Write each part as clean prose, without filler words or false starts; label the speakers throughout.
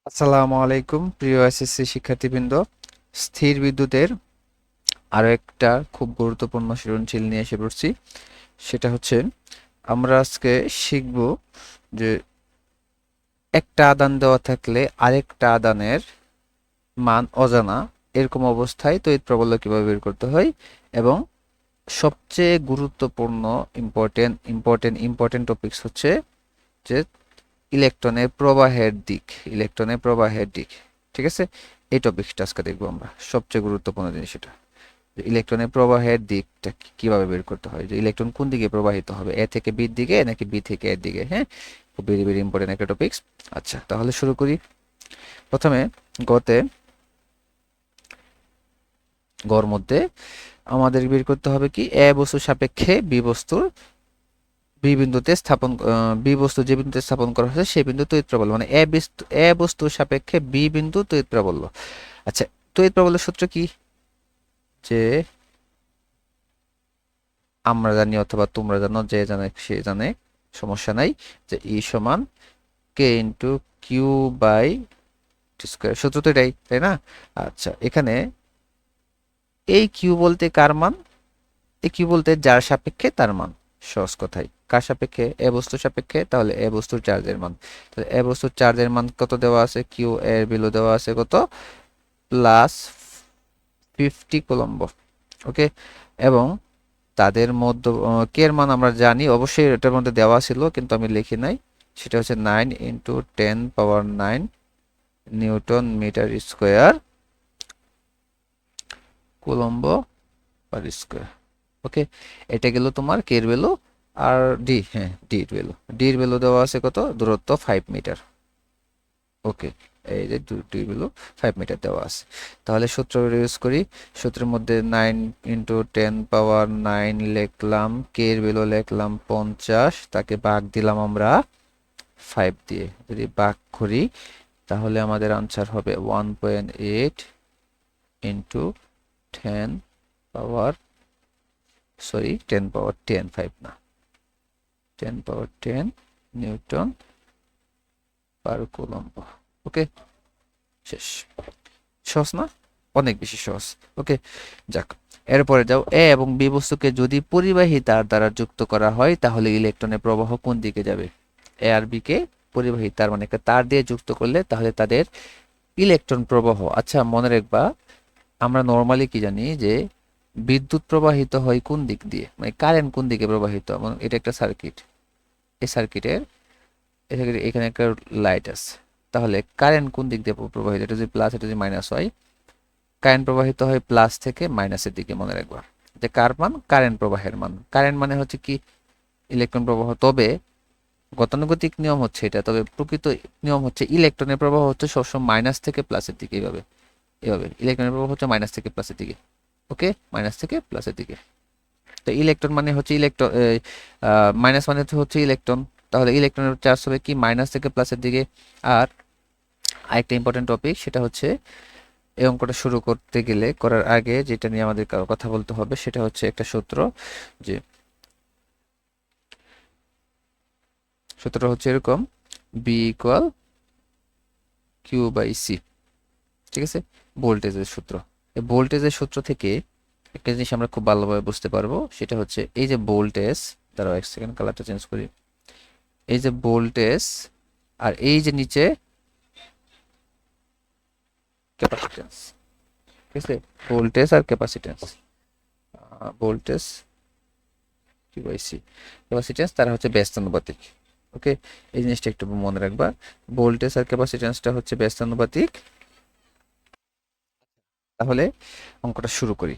Speaker 1: আসসালামু আলাইকুম প্রিয় এসএসসি শিক্ষার্থীবৃন্দ। স্থির বিদ্যুতের আরো একটা খুব গুরুত্বপূর্ণ সৃজনশীল নিয়ে এসে পড়ছি। সেটা হচ্ছে আমরা আজকে শিখব যে একটা আদান দেওয়া থাকলে আরেকটা আদানের মান অজানা, এরকম অবস্থায় তড়িৎ প্রবাহ কিভাবে বের করতে হয়, এবং সবচেয়ে গুরুত্বপূর্ণ ইম্পর্টেন্ট টপিকস হচ্ছে যে ইলেকট্রনের প্রবাহের দিক। ঠিক আছে, এই টপিকটা আজকে দেখবো আমরা। সবচেয়ে গুরুত্বপূর্ণ জিনিস এটা, যে ইলেকট্রনের প্রবাহের দিকটা কিভাবে বের করতে হয়, যে ইলেকট্রন কোন দিকে প্রবাহিত হবে, এ থেকে বির দিকে নাকি বি থেকে এর দিকে। হ্যাঁ, খুব ভেরি ভেরি ইম্পর্টেন্ট একটা টপিকস। আচ্ছা, তাহলে শুরু করি। প্রথমে গতে গর মধ্যে আমাদের বের করতে হবে কি, এ বস্তুর সাপেক্ষে বি বস্তু যে বিন্দুতে স্থাপন করা হয়েছে সেই বিন্দু তড়িৎ প্রাবল্য, মানে এ বস্তুর সাপেক্ষে বি বিন্দু তড়িৎ প্রাবল্য। আচ্ছা, তড়িৎ প্রাবল্যের সূত্র কি, যে আমরা জানি অথবা তোমরা জানো, যে জানে সে জানে, সমস্যা নাই, যে ই সমান K into Q by T square. সূত্র তো এটাই, তাই না? আচ্ছা, এখানে এই কিউ বলতে কার মান? এই কিউ বলতে যার সাপেক্ষে তার মান। সহজ কথাই, কার সাপেক্ষে? এ বস্তুর সাপেক্ষে, তাহলে এ বস্তুর চার্জের মান। তাহলে এ বস্তুর চার্জের মান কত দেওয়া আছে? কিউ এর ভ্যালু দেওয়া আছে কত? Plus 50 coulomb. ওকে, এবং তাদের মধ্যে কে এর মান আমরা জানি, অবশ্যই এটার মধ্যে দেওয়া ছিল কিন্তু আমি লিখি নাই। সেটা হচ্ছে 9 × 10⁹ newton metre square coulomb per square. Okay, এটা গেল তোমার কে এর ভ্যালু। আর ডি, হ্যাঁ, ডি এর ভ্যালু দেওয়া আছে কত? দূরত্ব 5 মিটার। ওকে, এই যে ডির ভ্যালু 5 মিটার দেওয়া আছে। তাহলে সূত্র ইউজ করি। সূত্রের মধ্যে 9 × 10⁹ লিখলাম, কে এর ভ্যালু লিখলাম 50, তাকে ভাগ দিলাম আমরা 5 দিয়ে। যদি ভাগ করি তাহলে আমাদের আনসার হবে 1.8 ইন্টু 10 পাওয়ার, সরি 10 পাওয়ার 10, 5 না, 10 পাওয়ার 10 নিউটন পার কুলম্ব। ওকে, শেষ। সহজ না? অনেক বেশি সহজ। ওকে, যাক, এরপরে যাও। এ এবং বি বস্তুকে যদি পরিবাহী তার দ্বারা যুক্ত করা হয় তাহলে ইলেকট্রনের প্রবাহ কোন দিকে যাবে? এ আর বি কে পরিবাহী তার, মানে একটা তার দিয়ে যুক্ত করলে তাহলে তাদের ইলেকট্রন প্রবাহ। আচ্ছা, মনে রাখবা, আমরা নর্মালি কি জানি যে বিদ্যুৎ প্রবাহিত হয় কোন দিক দিয়ে, মানে কারেন্ট কোন দিকে প্রবাহিত। এটা একটা সার্কিট, এই সার্কিটের এখানে একটা লাইট আছে। তাহলে কারেন্ট কোন দিক দিয়ে প্রবাহিত? এটা যদি প্লাস, এটা যদি মাইনাস হয়, কারেন্ট প্রবাহিত হয় প্লাস থেকে মাইনাসের দিকে। মনে রাখবা যে কার মান? কারেন্ট প্রবাহের মান। কারেন্ট মানে হচ্ছে কি, ইলেকট্রন প্রবাহ। তবে গতানুগতিক নিয়ম হচ্ছে এটা, তবে প্রকৃত নিয়ম হচ্ছে ইলেকট্রনের প্রবাহ হচ্ছে সবসময় মাইনাস থেকে প্লাসের দিকে। এইভাবে এভাবে ইলেকট্রনের প্রবাহ হচ্ছে মাইনাস থেকে প্লাসের দিকে। ওকে, মাইনাস থেকে প্লাসের দিকে। তো ইলেকট্রন মানে হচ্ছে ইলেকট্রন, মাইনাস মানে হচ্ছে ইলেকট্রন। তাহলে ইলেকট্রনের চার্জ হবে কি, মাইনাস থেকে প্লাসের দিকে। আর আরেকটা ইম্পর্টেন্ট টপিক, সেটা হচ্ছে এই অঙ্কটা শুরু করতে গেলে, করার আগে যেটা নিয়ে আমাদের কথা বলতে হবে সেটা হচ্ছে একটা সূত্র, যে সূত্রটা হচ্ছে এরকম, B equal Q by C. ঠিক আছে, ভোল্টেজের সূত্র। এই ভোল্টেজের সূত্র থেকে একটা জিনিস আমরা খুব ভালোভাবে বুঝতে পারবো, সেটা হচ্ছে এই যে ভোল্টেজ, দাঁড়াও এক সেকেন্ড, কালারটা চেঞ্জ করি। এই যে ভোল্টেজ, আর এই যে নিচে ক্যাপাসিট্যান্স। ঠিক আছে, ভোল্টেজ আর capacitance, voltage Q by C, capacitance তারা হচ্ছে ব্যস্তানুপাতিক। ওকে, এই জিনিসটা একটু মনে রাখবা, ভোল্টেজ আর ক্যাপাসিট্যান্সটা হচ্ছে ব্যস্তানুপাতিক। তাহলে অঙ্কটা শুরু করি।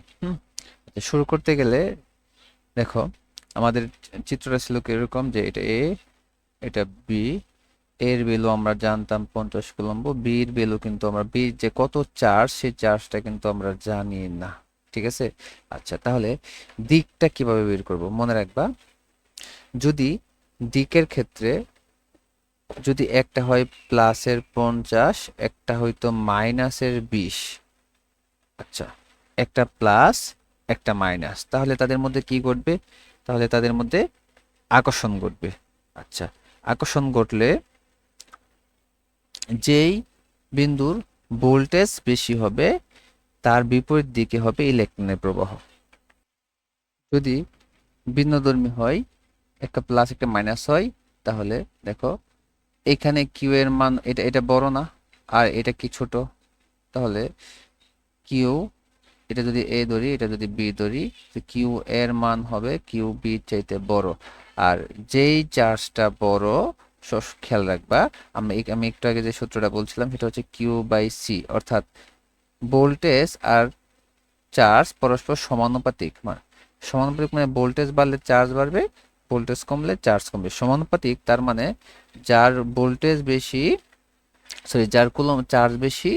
Speaker 1: আচ্ছা, শুরু করতে গেলে দেখো, আমাদের চিত্রটা ছিল কিরকম, যে এটা এ, এটা বি। এর ভ্যালু আমরা জানতাম 50 কুলম্ব, বির ভ্যালু কিন্তু আমরা, বির যে কত চার্জ, সেই চার্জটা কিন্তু আমরা জানি না। ঠিক আছে, আচ্ছা, তাহলে দিকটা কিভাবে বের করব? মনে রাখবা, যদি দিকের ক্ষেত্রে, যদি একটা হয় প্লাসের 50, একটা হয়তো মাইনাসের 20। আচ্ছা, একটা প্লাস একটা মাইনাস, তাহলে তাদের মধ্যে কি ঘটবে? তাহলে তাদের মধ্যে আকর্ষণ ঘটবে। আচ্ছা, আকর্ষণ ঘটলে যেই বিন্দুর ভোল্টেজ বেশি হবে, তার বিপরীত দিকে হবে ইলেকট্রনের প্রবাহ। যদি ভিন্নধর্মী হয়, একটা প্লাস একটা মাইনাস হয়, তাহলে দেখো এখানে কিউ এর মান এটা এটা বড় না, আর এটা কি ছোট, তাহলে কিউ, এটা যদি এ ধরি এটা যদি বি ধরি, কিউ এর মান হবে কিউ বি চাইতে বড়। আর যেই চার্জটা বড়, খেয়াল রাখবা, আমি একটু আগে যে সূত্রটা বলছিলাম সেটা হচ্ছে কিউ বাই সি, অর্থাৎ ভোল্টেজ আর চার্জ পরস্পর সমানুপাতিক। সমানুপাতিক মানে ভোল্টেজ বাড়লে চার্জ বাড়বে, ভোল্টেজ কমলে চার্জ কমবে। সমানুপাতিক তার মানে যার ভোল্টেজ বেশি, সরি যার কুলম্ব চার্জ বেশি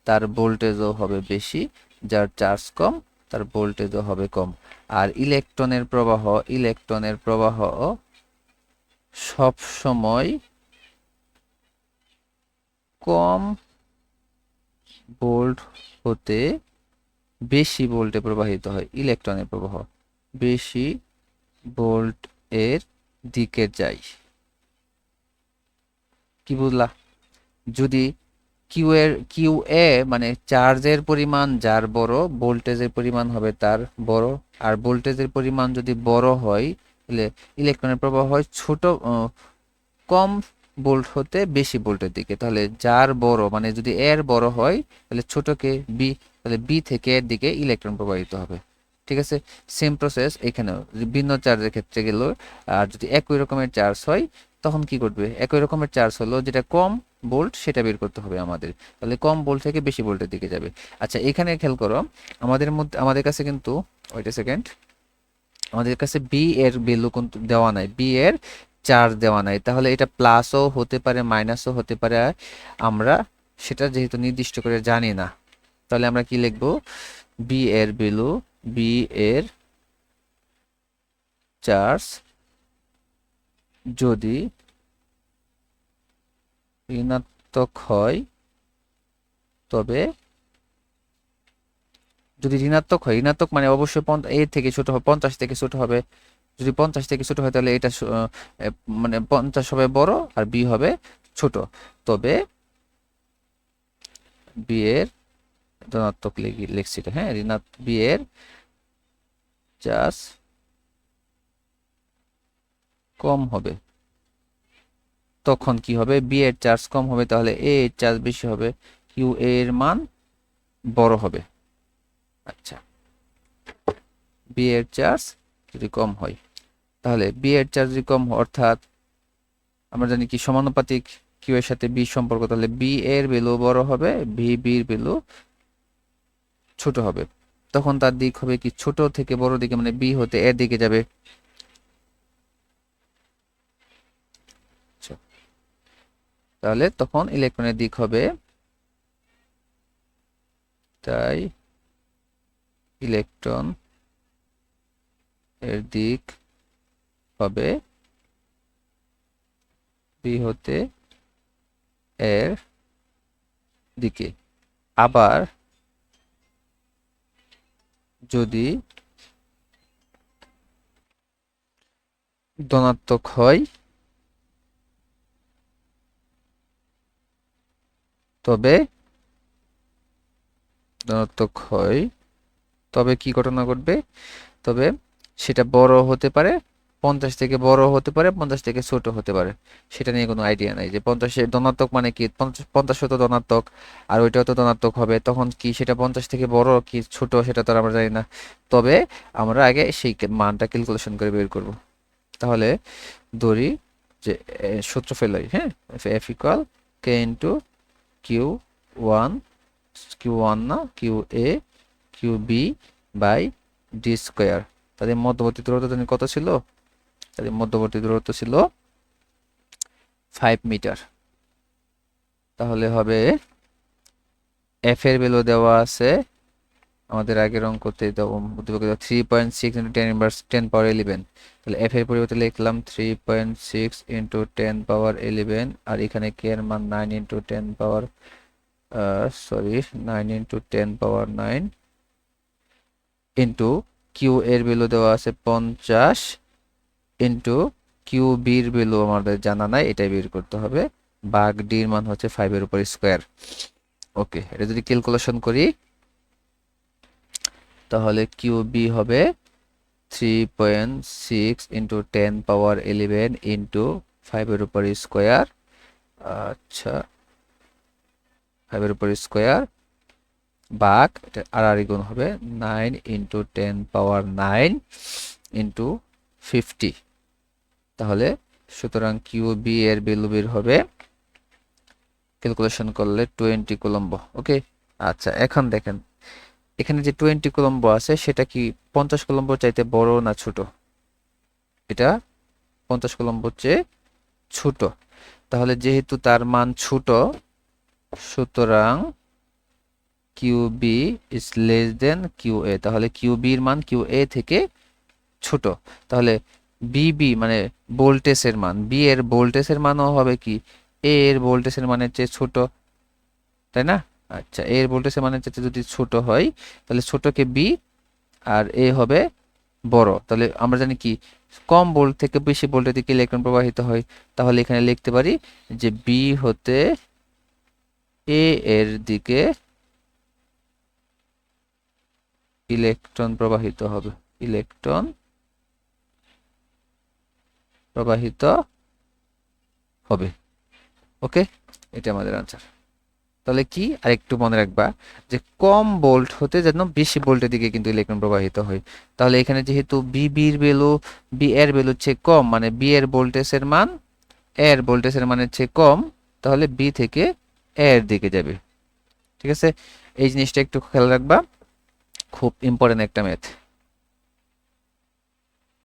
Speaker 1: তার ভোল্টেজও হবে বেশি, যার চার্জ কম তার ভোল্টেজও হবে কম। আর ইলেকট্রনের প্রবাহ সব সময় কম ভোল্ট হতে বেশি ভোল্টে প্রবাহিত হয়। ইলেকট্রনের প্রবাহ বেশি ভোল্ট এর দিকে যায়। কি বুঝলা? যদি কিউ এ মানে চার্জের পরিমাণ যার বড়, ভোল্টেজের পরিমাণ হবে তার বড়। আর ভোল্টেজের পরিমাণ যদি বড় হয়, তাহলে ইলেকট্রনের প্রবাহ হয় ছোট, কম ভোল্ট হতে বেশি ভোল্টের দিকে। তাহলে যার বড় মানে যদি এর বড় হয়, তাহলে ছোটকে বি, তাহলে বি থেকে এর দিকে ইলেকট্রন প্রবাহিত হবে। ঠিক আছে, সেম প্রসেস এখানেও ভিন্ন চার্জের ক্ষেত্রে গেল। আর যদি একই রকমের চার্জ হয়, তখন কি করবে? একই রকমের চার্জ হলো যেটা কম ভোল্ট সেটা বের করতে হবে আমাদের, তাহলে কম ভোল্ট থেকে বেশি ভোল্টের দিকে যাবে। আচ্ছা, এখানে খেয়াল করো, আমাদের কাছে কিন্তু, ওয়েট এ সেকেন্ড, আমাদের কাছে বি এর ভ্যালু কিন্তু দেওয়া নাই, বি এর চার্জ দেওয়া নাই, তাহলে এটা প্লাসও হতে পারে মাইনাসও হতে পারে, আমরা সেটা যেহেতু নির্দিষ্ট করে জানি না, তাহলে আমরা কি লিখবো? বি এর ভ্যালু, বি এর চার্জ যদি ঋণাত্মক হয়, তবে যদি ঋণাত্মক হয়, ঋণাত্মক মানে অবশ্যই এ থেকে ছোট হবে, 50 থেকে ছোট হবে। যদি 50 থেকে ছোট হয়, তাহলে এটা মানে 50 হবে বড় আর বি হবে ছোট। তবে বি এর ধনাত্মক লিখছি এটা, হ্যাঁ, বি এর চার্জ কম হবে, তখন কি হবে? বি এর চার্জ কম হবে, তাহলে এ এর চার্জ বেশি হবে, কিউ এর মান বড় হবে। আচ্ছা, বি এর চার্জ যদি কম হয়, তাহলে বি এর চার্জ যদি কম হয়, অর্থাৎ আমরা জানি কি সমানুপাতিক কিউ এর সাথে বি সম্পর্ক, তাহলে বি এর ভ্যালু বড় হবে, বির ভ্যালু ছোট হবে। তখন তার দিক হবে কি ছোট থেকে বড় দিকে, মানে বি হতে এর দিকে যাবে। আচ্ছা, তাহলে তখন ইলেকট্রনের দিক হবে, তাই ইলেকট্রন এর দিক হবে বি হতে এর দিকে। আবার যদি ধনাত্মক হয়, তবে ধনাত্মক হয় তবে কি ঘটনা ঘটবে? তবে সেটা বড় হতে পারে, 50 থেকে বড় হতে পারে, 50 থেকে ছোট হতে পারে। সেটা নিয়ে কোনো আইডিয়া নাই যে 50 ধনাত্মক মানে কি, 50 তো ধনাত্মক, আর ওইটাও তো ধনাত্মক হবে, তখন কি সেটা 50 থেকে বড় কি ছোট সেটা তো আর আমরা জানি না। তবে আমরা আগে সেই মানটা ক্যালকুলেশন করে বের করব। তাহলে ধরি যে সূত্র ফেলাই, হ্যাঁ, F equal K into Q one, Q one না, Q A Q B by D square. তাদের মধ্যবর্তী দূরত্ব কত ছিল? তাদের মধ্যবর্তী দূরত্ব ছিল 5 মিটার। তাহলে হবে এফ এর ভ্যালু দেওয়া আছে আমাদের আগের অঙ্কতে, 3.6 ইন্টু 10 ইনভার্স 10 পাওয়ার 11। তাহলে এফ এর পরিবর্তে লিখলাম 3.6 ইন্টু 10 পাওয়ার 11, আর এখানে কে এর মান 9 ইন্টু 10 পাওয়ার, সরি 9 ইন্টু 10 পাওয়ার 9, ইন্টু কিউ এর ভ্যালু দেওয়া আছে 50, ইন্টু কিউ বির ভ্যালু আমাদের জানা নাই, এটাই বের করতে হবে, ভাগ ডির মান হচ্ছে 5 এর উপর স্কোয়ার। ওকে, এটা যদি ক্যালকুলেশন করি তাহলে কিউবি হবে 3.6 ইন্টু 10^11 ইন্টু 5 এর উপর স্কোয়ার। আচ্ছা, 5 এর উপর স্কোয়ার ভাগ এটা আর গুণ হবে 9 ইন্টু 10^9 ইন্টু 50। তাহলে সুতরাং কিউবি এর ভ্যালু বের হবে ক্যালকুলেশন করলে 20 কুলম্ব। ওকে, আচ্ছা এখন দেখেন এখানে যে 20 কুলম্ব আছে সেটা কি 50 কুলম্ব চাইতে বড় না ছোট? এটা 50 কুলম্ব চেয়ে ছোট। তাহলে যেহেতু তার মান ছোট, সুতরাং কিউবি ইজ লেস দেন কিউএ। তাহলে কিউবির মান কিউএ থেকে ছোট। তাহলে বিবি মানে ভোল্টেজের মান, বি এর ভোল্টেজের মানও হবে কি এ এর ভোল্টেজের মানের চেয়ে ছোট, তাই না? আচ্ছা, এ এর ভোল্টেজের মানের চেয়ে যদি ছোট হয় তাহলে ছোটকে বি আর এ হবে বড়। তাহলে আমরা জানি কি কম ভোল্ট থেকে বেশি ভোল্টের দিকে ইলেকট্রন প্রবাহিত হয়। তাহলে এখানে লিখতে পারি যে বি হতে এ এর দিকে ইলেকট্রন প্রবাহিত হবে, ইলেকট্রন প্রবাহিত হবে। ওকে, এটা আমাদের আনসার। তাহলে কি আরেকটু মনে রাখবা যে কম ভোল্ট হতে যেন বেশি ভোল্টের দিকে কিন্তু ইলেকট্রন প্রবাহিত হয়। তাহলে এখানে যেহেতু বিবির ভ্যালু বি এর ভ্যালু চেয়ে কম, মানে বি এর ভোল্টেজের মান এর ভোল্টেজের মানের চেয়ে কম, তাহলে বি থেকে এর দিকে যাবে। ঠিক আছে, এই জিনিসটা একটু খেয়াল রাখবা, খুব ইম্পর্টেন্ট একটা ম্যাথ।